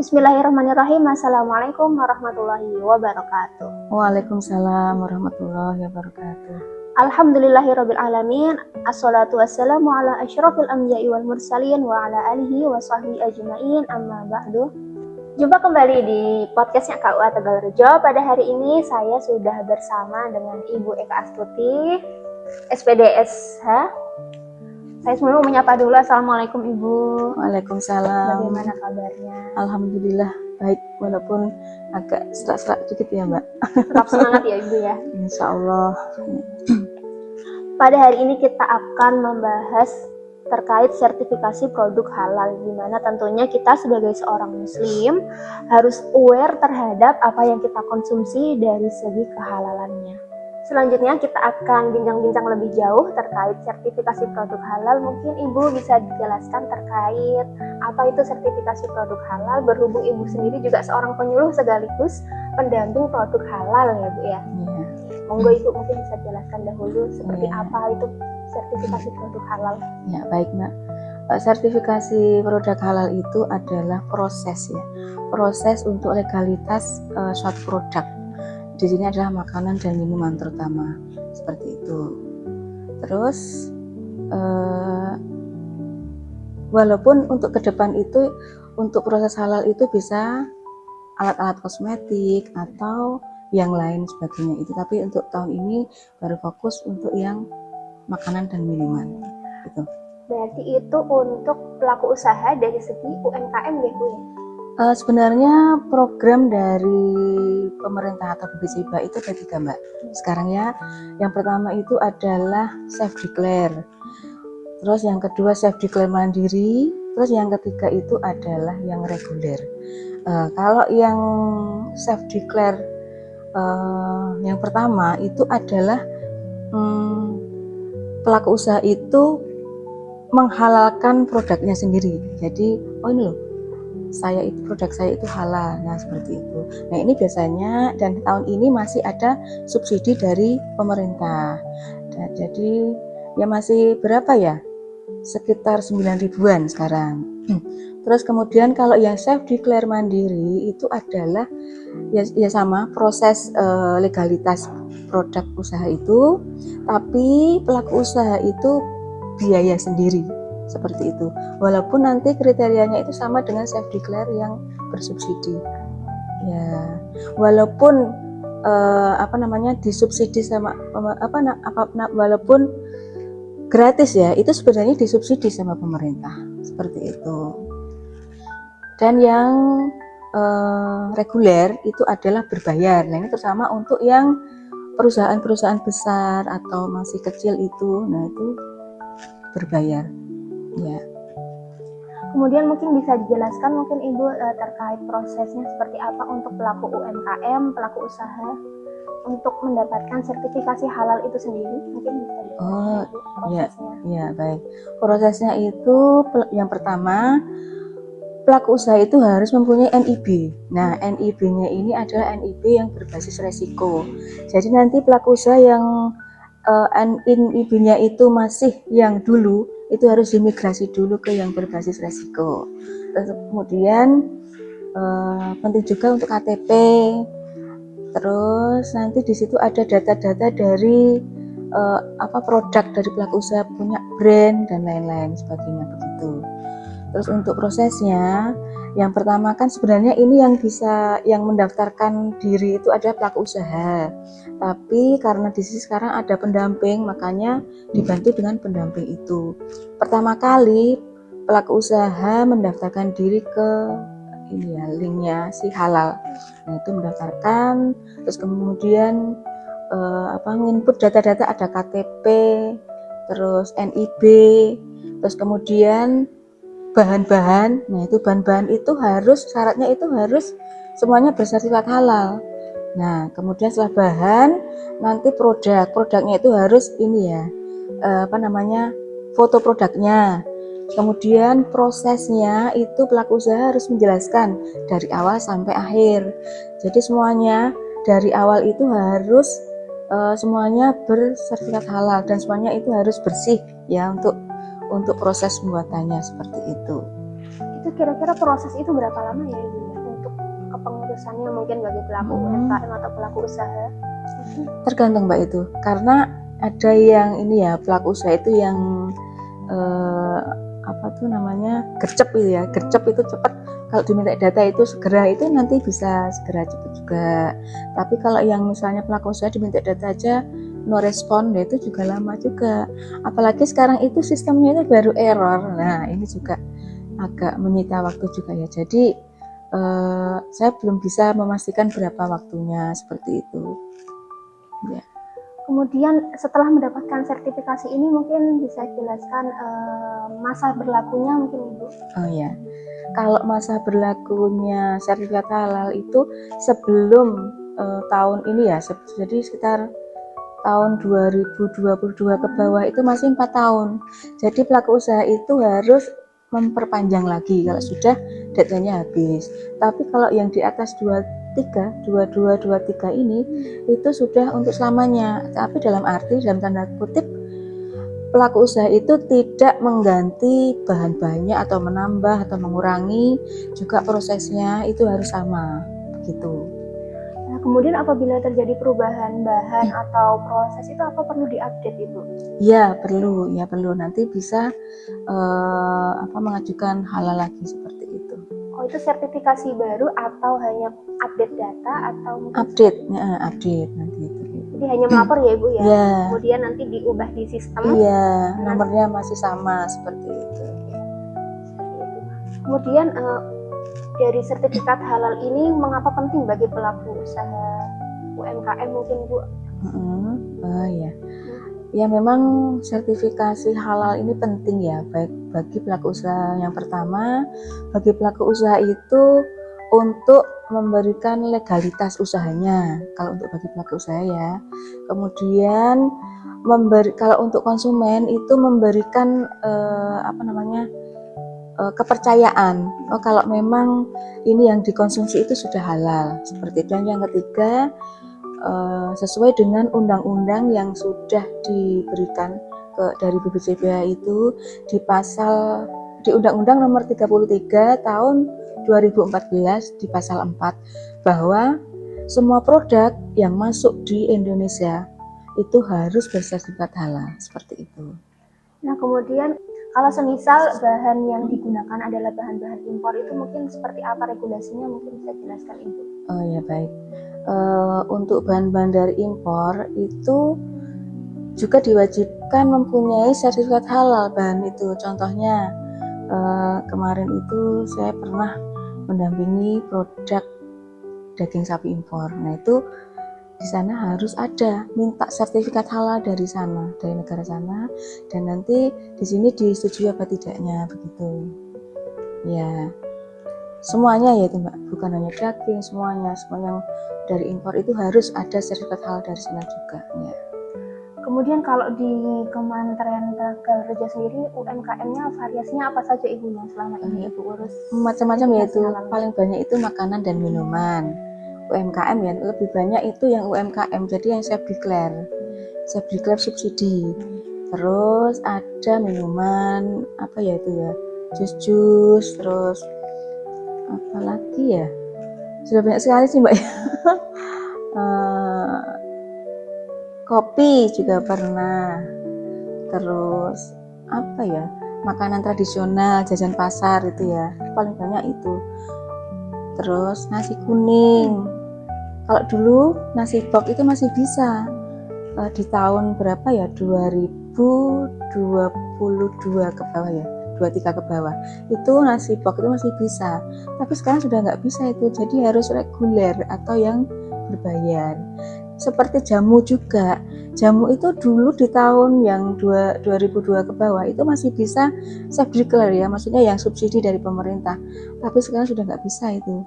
Bismillahirrahmanirrahim. Assalamualaikum warahmatullahi wabarakatuh. Waalaikumsalam warahmatullahi wabarakatuh. Alhamdulillahirabbil alamin. Assalatu wassalamu ala asyrafil anbiya'i wal mursalin wa ala alihi wa sahbihi ajmain. Amma ba'du. Jumpa kembali di podcastnya KUA Tegalrejo. Pada hari ini saya sudah bersama dengan Ibu Eka Astuti, SPDSH. Saya sebelumnya menyapa dulu. Assalamualaikum Ibu. Waalaikumsalam. Bagaimana kabarnya? Alhamdulillah baik, walaupun agak serak-serak dikit ya Mbak. Tetap semangat ya Ibu ya. Insya Allah. Pada hari ini kita akan membahas terkait sertifikasi produk halal, di mana tentunya kita sebagai seorang muslim harus aware terhadap apa yang kita konsumsi dari segi kehalalannya. Selanjutnya kita akan bincang-bincang lebih jauh terkait sertifikasi produk halal. Mungkin Ibu bisa dijelaskan terkait apa itu sertifikasi produk halal, berhubung Ibu sendiri juga seorang penyuluh sekaligus pendamping produk halal ya Bu ya. Ya. Monggo Ibu mungkin bisa jelaskan dahulu seperti apa itu sertifikasi produk halal. Ya baik Mbak. Sertifikasi produk halal itu adalah proses ya, proses untuk legalitas suatu produk. Di sini adalah makanan dan minuman terutama seperti itu. Terus walaupun untuk ke depan itu untuk proses halal itu bisa alat-alat kosmetik atau yang lain sebagainya itu, tapi untuk tahun ini baru fokus untuk yang makanan dan minuman gitu. Berarti itu untuk pelaku usaha dari segi UMKM ya Bu ya? Sebenarnya program dari pemerintah atau BPJBA itu ada 3 Mbak sekarang ya. Yang pertama itu adalah self declare, terus yang kedua self declare mandiri, terus yang ketiga itu adalah yang reguler. Kalau yang self declare yang pertama itu adalah pelaku usaha itu menghalalkan produknya sendiri. Jadi oh ini loh, produk saya itu halal, nah seperti itu. Nah ini biasanya dan tahun ini masih ada subsidi dari pemerintah. Dan jadi ya masih berapa ya? Sekitar 9 ribuan sekarang. Terus kemudian kalau yang self declare mandiri itu adalah ya sama proses legalitas produk usaha itu, tapi pelaku usaha itu biaya sendiri. Seperti itu. Walaupun nanti kriterianya itu sama dengan self declare yang bersubsidi. Ya, walaupun disubsidi sama walaupun gratis ya, itu sebenarnya disubsidi sama pemerintah. Seperti itu. Dan yang reguler itu adalah berbayar. Nah, ini terutama untuk yang perusahaan-perusahaan besar atau masih kecil itu, nah itu berbayar. Ya. Kemudian mungkin bisa dijelaskan mungkin Ibu terkait prosesnya seperti apa untuk pelaku UMKM, pelaku usaha untuk mendapatkan sertifikasi halal itu sendiri, mungkin bisa dijelaskan Ibu prosesnya. Ya baik. Prosesnya itu yang pertama pelaku usaha itu harus mempunyai NIB. Nah, NIB-nya ini adalah NIB yang berbasis resiko. Jadi nanti pelaku usaha yang NIB-nya itu masih yang dulu itu harus dimigrasi dulu ke yang berbasis resiko. Terus kemudian penting juga untuk KTP. Terus nanti di situ ada data-data dari produk dari pelaku usaha, punya brand dan lain-lain sebagainya begitu. Terus untuk prosesnya, yang pertama kan sebenarnya ini yang mendaftarkan diri itu adalah pelaku usaha. Tapi karena di sini sekarang ada pendamping, makanya dibantu dengan pendamping itu. Pertama kali pelaku usaha mendaftarkan diri ke linknya si halal. Nah itu mendaftarkan, terus kemudian input data-data ada KTP, terus NIB, terus kemudian bahan-bahan. Nah itu bahan-bahan itu syaratnya itu harus semuanya bersertifikat halal. Nah kemudian setelah bahan, nanti produknya itu harus foto produknya. Kemudian prosesnya itu pelaku usaha harus menjelaskan dari awal sampai akhir. Jadi semuanya dari awal itu harus semuanya bersertifikat halal dan semuanya itu harus bersih ya untuk proses pembuatannya seperti itu. Itu kira-kira proses itu berapa lama ya Ibu? kepengurusannya mungkin bagi pelaku Hmm. UMKM atau pelaku usaha? Tergantung Mbak itu, karena ada yang ini ya, pelaku usaha itu yang apa tuh namanya, gercep itu ya, gercep itu cepat. Kalau diminta data itu segera, itu nanti bisa segera cepat juga. Tapi kalau yang misalnya pelaku usaha diminta data aja no respon, ya itu juga lama juga. Apalagi sekarang itu sistemnya itu baru error. Nah ini juga agak menyita waktu juga ya. Jadi saya belum bisa memastikan berapa waktunya seperti itu. Ya. Kemudian setelah mendapatkan sertifikasi ini mungkin bisa jelaskan masa berlakunya mungkin Ibu? Oh ya, kalau masa berlakunya sertifikat halal itu sebelum tahun ini ya, jadi sekitar tahun 2022 ke bawah itu masih 4 tahun. Jadi pelaku usaha itu harus memperpanjang lagi kalau sudah datanya habis. Tapi kalau yang di atas 22, 23 ini itu sudah untuk selamanya. Tapi dalam tanda kutip, pelaku usaha itu tidak mengganti bahan-bahannya atau menambah atau mengurangi, juga prosesnya itu harus sama begitu. Nah, kemudian apabila terjadi perubahan bahan atau proses itu apa perlu diupdate Ibu? Ya perlu nanti bisa mengajukan halal lagi seperti itu. Oh itu sertifikasi baru atau hanya update data atau mungkin Update nanti itu. Jadi hanya melapor ya Ibu ya? Ya. Kemudian nanti diubah di sistem. Iya, nomornya masih sama seperti itu. Kemudian dari sertifikat halal ini mengapa penting bagi pelaku usaha UMKM mungkin Bu? Oh ya. Ya memang sertifikasi halal ini penting ya, baik bagi pelaku usaha. Yang pertama, bagi pelaku usaha itu untuk memberikan legalitas usahanya, kalau untuk bagi pelaku usaha ya. Kemudian kalau untuk konsumen itu memberikan kepercayaan, kalau memang ini yang dikonsumsi itu sudah halal seperti itu. Dan yang ketiga, sesuai dengan undang-undang yang sudah diberikan dari BPJPH itu di Undang-Undang Nomor 33 Tahun 2014 di pasal 4, bahwa semua produk yang masuk di Indonesia itu harus bersertifikat halal seperti itu. Nah kemudian kalau semisal bahan yang digunakan adalah bahan-bahan impor itu mungkin seperti apa regulasinya, mungkin bisa jelaskan Ibu? Oh ya baik. Untuk bahan-bahan dari impor itu juga diwajibkan mempunyai sertifikat halal bahan itu. Contohnya kemarin itu saya pernah mendampingi produk daging sapi impor. Nah itu di sana harus ada minta sertifikat halal dari sana, dari negara sana, dan nanti di sini disetujui apa tidaknya begitu. Ya, semuanya ya itu Mbak, bukan hanya daging, semua yang dari impor itu harus ada sertifikat halal dari sana juga. Ya. Kemudian kalau di Kementerian Tenaga Kerja sendiri UMKM-nya variasinya apa saja Ibu yang selama ini Ibu urus? Macam-macam ya itu, paling banyak itu makanan dan minuman. UMKM ya lebih banyak itu yang UMKM, jadi yang self declare subsidi. Terus ada minuman apa ya itu ya, jus, terus apa lagi ya, sudah banyak sekali sih Mbak. Kopi juga pernah, terus apa ya, makanan tradisional jajan pasar itu ya paling banyak itu. Terus nasi kuning, kalau dulu nasi box itu masih bisa di tahun berapa ya, 2022 ke bawah ya, 23 ke bawah itu nasi box itu masih bisa, tapi sekarang sudah nggak bisa itu, jadi harus reguler atau yang berbayar. Seperti jamu juga, jamu itu dulu di tahun yang 2002 ke bawah itu masih bisa self declare ya, maksudnya yang subsidi dari pemerintah, tapi sekarang sudah nggak bisa, itu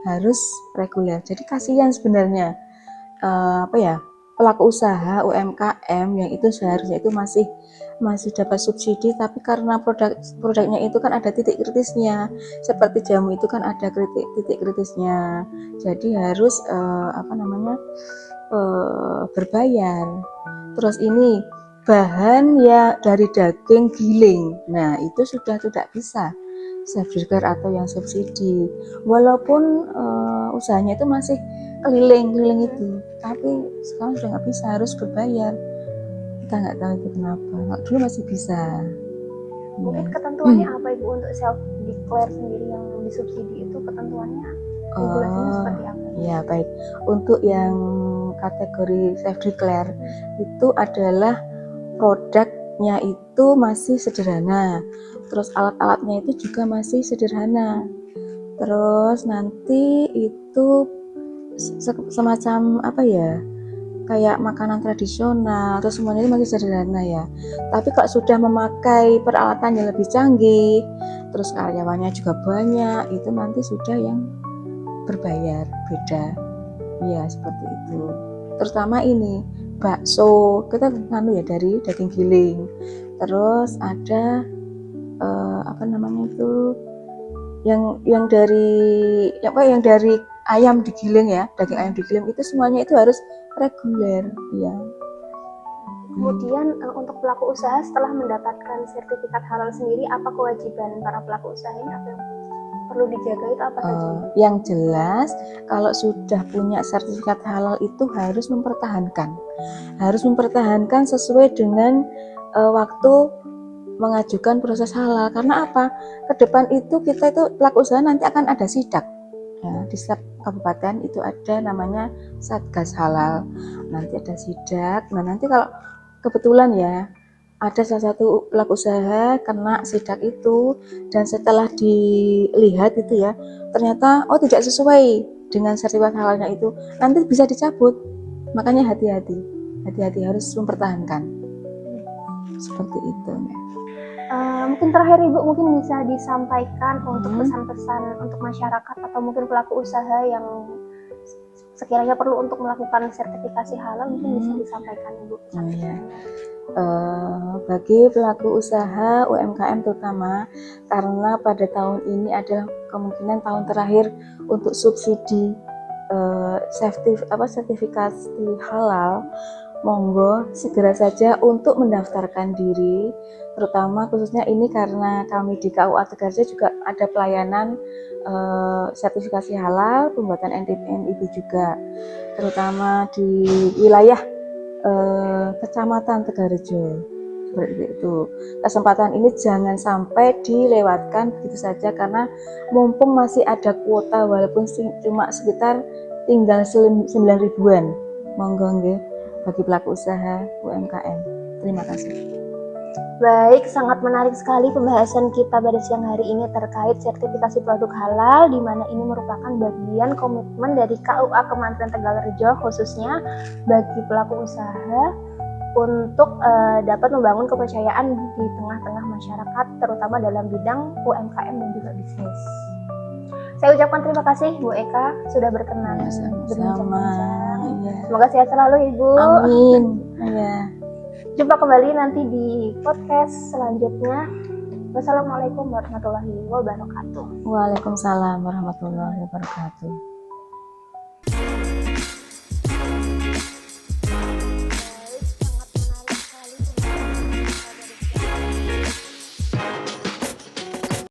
harus reguler. Jadi kasihan sebenarnya pelaku usaha UMKM yang itu seharusnya itu masih dapat subsidi, tapi karena produknya itu kan ada titik kritisnya, seperti jamu itu kan ada titik kritisnya, jadi harus berbayar. Terus ini bahan ya dari daging giling, nah itu sudah tidak bisa self declare atau yang subsidi, walaupun usahanya itu masih keliling itu, tapi sekarang sudah nggak bisa, harus berbayar. Kita nggak tahu itu kenapa. Dulu masih bisa. Mungkin ketentuannya apa Ibu untuk self declare sendiri yang disubsidi itu ketentuannya regulasinya seperti apa? Ya baik, untuk yang kategori self declare itu adalah produknya itu masih sederhana, terus alat-alatnya itu juga masih sederhana, terus nanti itu semacam apa ya, kayak makanan tradisional, terus semuanya ini masih sederhana ya. Tapi kalau sudah memakai peralatan yang lebih canggih, terus karyawannya juga banyak, itu nanti sudah yang berbayar, beda ya, seperti itu. Terutama ini bakso, kita nganu ya dari daging giling, terus ada apa namanya itu yang dari ayam digiling ya, daging ayam digiling itu semuanya itu harus reguler ya. Kemudian untuk pelaku usaha setelah mendapatkan sertifikat halal sendiri, apa kewajiban para pelaku usaha ini, apa yang perlu dijaga itu apa saja? Yang jelas kalau sudah punya sertifikat halal itu harus mempertahankan sesuai dengan waktu mengajukan proses halal. Karena apa? Ke depan itu kita itu pelaku usaha nanti akan ada sidak. Ya, di setiap kabupaten itu ada namanya Satgas Halal. Nanti ada sidak. Nah, nanti kalau kebetulan ya ada salah satu pelaku usaha kena sidak itu, dan setelah dilihat itu ya ternyata tidak sesuai dengan sertifikat halalnya itu, nanti bisa dicabut. Makanya hati-hati harus mempertahankan seperti itu. Mungkin terakhir Ibu mungkin bisa disampaikan untuk pesan-pesan untuk masyarakat atau mungkin pelaku usaha yang sekiranya perlu untuk melakukan sertifikasi halal, mungkin bisa disampaikan Ibu. Bagi pelaku usaha UMKM terutama, karena pada tahun ini adalah kemungkinan tahun terakhir untuk subsidi sertifikasi halal, monggo segera saja untuk mendaftarkan diri, terutama khususnya ini karena kami di KUA Tegarja juga ada pelayanan sertifikasi halal, pembuatan NIB juga, terutama di wilayah Kecamatan Tegarjo. Seperti itu. Kesempatan ini jangan sampai dilewatkan begitu saja, karena mumpung masih ada kuota walaupun cuma sekitar tinggal 9 ribuan. Monggo nggih bagi pelaku usaha UMKM. Terima kasih. Baik, sangat menarik sekali pembahasan kita pada siang hari ini terkait sertifikasi produk halal, di mana ini merupakan bagian komitmen dari KUA Kementerian Tegalrejo khususnya bagi pelaku usaha untuk dapat membangun kepercayaan di tengah-tengah masyarakat, terutama dalam bidang UMKM dan juga bisnis. Saya ucapkan terima kasih Bu Eka sudah berkenan berbincang-bincang. Semoga sehat selalu Ibu. Amin. Ya. Jumpa kembali nanti di podcast selanjutnya. Wassalamualaikum warahmatullahi wabarakatuh. Waalaikumsalam warahmatullahi wabarakatuh.